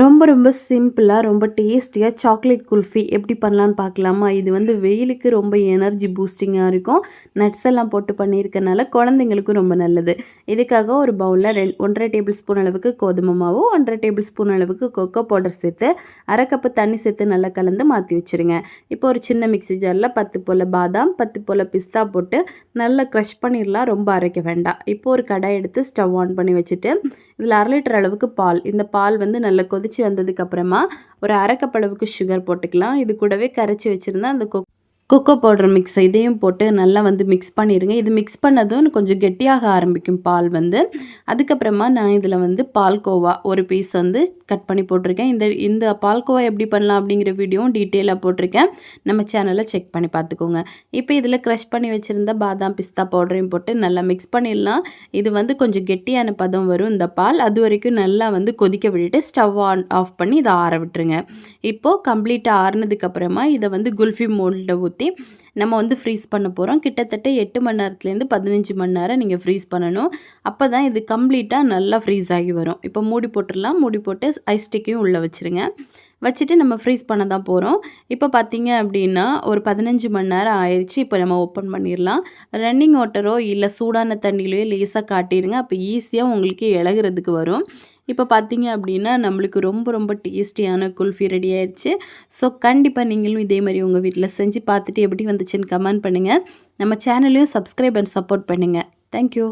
ரொம்ப ரொம்ப சிம்பிளா, ரொம்ப டேஸ்டியா சாக்லேட் குல்ஃபி எப்படி பண்ணலான்னு பார்க்கலாமா? இது வந்து வெயிலுக்கு ரொம்ப எனர்ஜி பூஸ்டிங்கா இருக்கும். நட்ஸ் எல்லாம் போட்டு பண்ணியிருக்கனால குழந்தைங்களுக்கும் ரொம்ப நல்லது. இதுக்காக ஒரு பவுல்ல 1 1/2 டேபிள் ஸ்பூன் அளவுக்கு கோதுமை மாவு, 1 1/2 டேபிள் ஸ்பூன் அளவுக்கு கொக்கோ பவுடர் சேர்த்து, 1/2 கப்பு தண்ணி சேர்த்து நல்லா கலந்து மாற்றி வச்சுருங்க. இப்போ ஒரு சின்ன மிக்ஸி ஜாரில் 10 போல பாதாம், 10 போல பிஸ்தா போட்டு நல்லா க்ரஷ் பண்ணிடலாம். ரொம்ப அரைக்க வேண்டாம். இப்போ ஒரு கடாய் எடுத்து ஸ்டவ் ஆன் பண்ணி வச்சுட்டு, இதில் 1/2 லிட்டர் அளவுக்கு பால். இந்த பால் வந்து நல்லா கொதிச்சு வந்ததுக்கப்புறமா ஒரு 1/2 கப் அளவுக்கு சுகர் போட்டுக்கலாம். இது கூடவே கரைச்சி வச்சுருந்த அந்த கொக்கோ பவுடர் மிக்ஸ் இதையும் போட்டு நல்லா வந்து மிக்ஸ் பண்ணிடுங்க. இது மிக்ஸ் பண்ணதும் கொஞ்சம் கெட்டியாக ஆரம்பிக்கும் பால் வந்து. அதுக்கப்புறமா நான் இதில் வந்து பால்கோவா ஒரு பீஸ் வந்து கட் பண்ணி போட்டிருக்கேன். இந்த பால்கோவா எப்படி பண்ணலாம் அப்படிங்கிற வீடியோவும் டீட்டெயிலாக போட்டிருக்கேன். நம்ம சேனலை செக் பண்ணி பார்த்துக்கோங்க. இப்போ இதில் க்ரஷ் பண்ணி வச்சுருந்த பாதாம் பிஸ்தா பவுடரையும் போட்டு நல்லா மிக்ஸ் பண்ணிடலாம். இது வந்து கொஞ்சம் கெட்டியான பதம் வரும் இந்த பால். அது வரைக்கும் நல்லா வந்து கொதிக்க விட்டுட்டு ஸ்டவ் ஆஃப் பண்ணி இதை ஆற விட்டுருங்க. இப்போது கம்ப்ளீட்டாக ஆறுனதுக்கப்புறமா இதை வந்து குல்ஃபி மோல்டில் ஊற்றி நம்ம வந்து ஃப்ரீஸ் பண்ண போகிறோம். கிட்டத்தட்ட 8 மணி நேரத்துலேருந்து 15 மணி நேரம் நீங்கள் ஃப்ரீஸ் பண்ணணும். அப்போ தான் இது கம்ப்ளீட்டாக நல்லா ஃப்ரீஸ் ஆகி வரும். இப்போ மூடி போட்டுடலாம். மூடி போட்டு ஐஸ் ஸ்டிக்கையும் உள்ளே வச்சுருங்க. வச்சுட்டு நம்ம ஃப்ரீஸ் பண்ண தான் போகிறோம். இப்போ பார்த்தீங்க அப்படின்னா ஒரு 15 மணி நேரம் ஆயிடுச்சு. இப்போ நம்ம ஓப்பன் பண்ணிடலாம். ரன்னிங் வாட்டரோ இல்லை சூடான தண்ணியிலையோ லேசாக காட்டிடுங்க. அப்போ ஈஸியாக உங்களுக்கு இளகுறதுக்கு வரும். இப்போ பார்த்தீங்க அப்படின்னா நம்மளுக்கு ரொம்ப ரொம்ப டேஸ்டியான குல்ஃபி ரெடி ஆயிடுச்சு. ஸோ கண்டிப்பாக நீங்களும் இதே மாதிரி உங்கள் வீட்டில் செஞ்சு பார்த்துட்டு எப்படி வந்துச்சுன்னு கமெண்ட் பண்ணுங்கள். நம்ம சேனலையும் சப்ஸ்கிரைப் அண்ட் சப்போர்ட் பண்ணுங்கள். தேங்க்யூ.